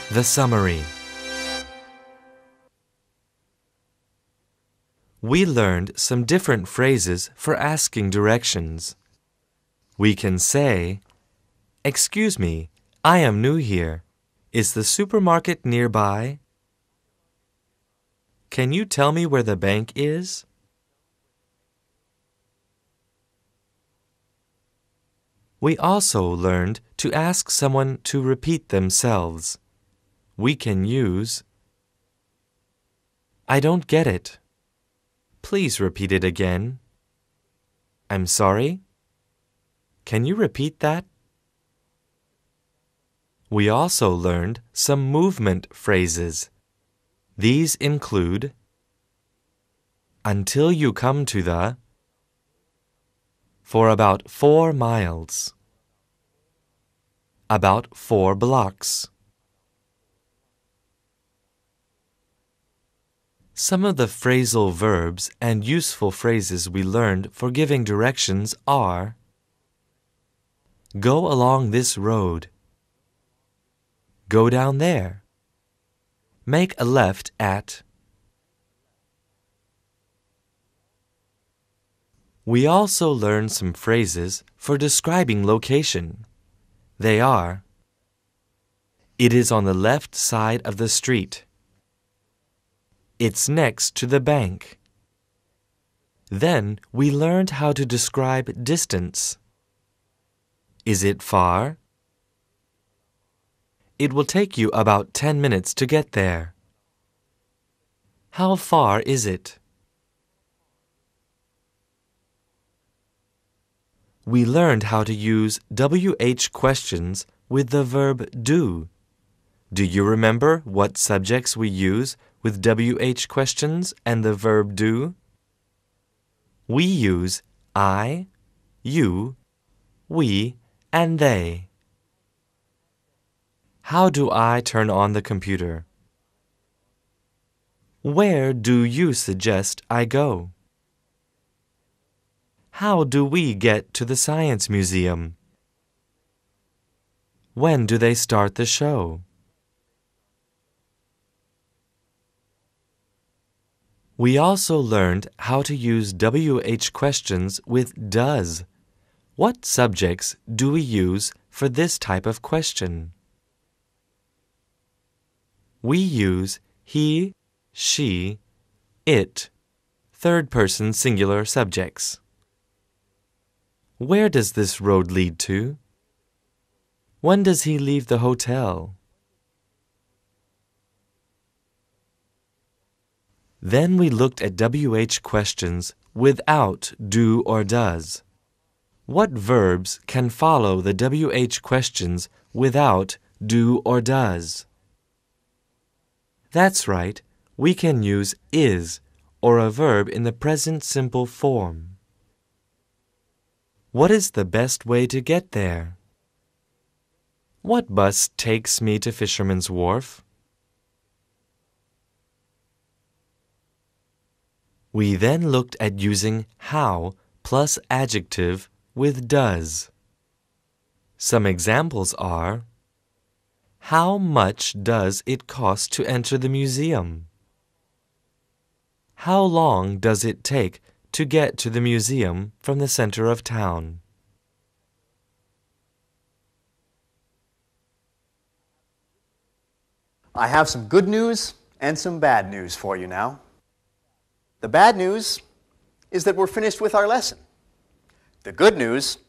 The summary. We learned some different phrases for asking directions. We can say, "Excuse me, I am new here. Is the supermarket nearby? Can you tell me where the bank is?" We also learned to ask someone to repeat themselves. We can use, "I don't get it. Please repeat it again." "I'm sorry. Can you repeat that?" We also learned some movement phrases. These include, "Until you come to the," "For about 4 miles," "About 4 blocks." Some of the phrasal verbs and useful phrases we learned for giving directions are: go along this road, go down there, make a left at. We also learned some phrases for describing location. They are: it is on the left side of the street. It's next to the bank. Then we learned how to describe distance. Is it far? It will take you about 10 minutes to get there. How far is it? We learned how to use WH questions with the verb do. Do you remember what subjects we use with WH questions and the verb do? We use I, you, we, and they. How do I turn on the computer? Where do you suggest I go? How do we get to the Science Museum? When do they start the show? We also learned how to use WH questions with does. What subjects do we use for this type of question? We use he, she, it, third-person singular subjects. Where does this road lead to? When does he leave the hotel? Then we looked at WH questions without do or does. What verbs can follow the WH questions without do or does? That's right, we can use is or a verb in the present simple form. What is the best way to get there? What bus takes me to Fisherman's Wharf? We then looked at using how plus adjective with does. Some examples are: how much does it cost to enter the museum? How long does it take to get to the museum from the center of town? I have some good news and some bad news for you now. The bad news is that we're finished with our lesson. The good news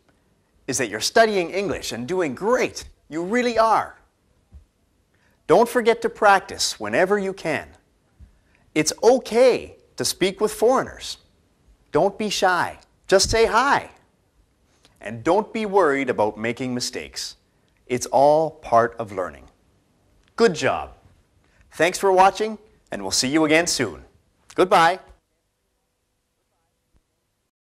is that you're studying English and doing great. You really are. Don't forget to practice whenever you can. It's okay to speak with foreigners. Don't be shy. Just say hi. And don't be worried about making mistakes. It's all part of learning. Good job. Thanks for watching, and we'll see you again soon. Goodbye.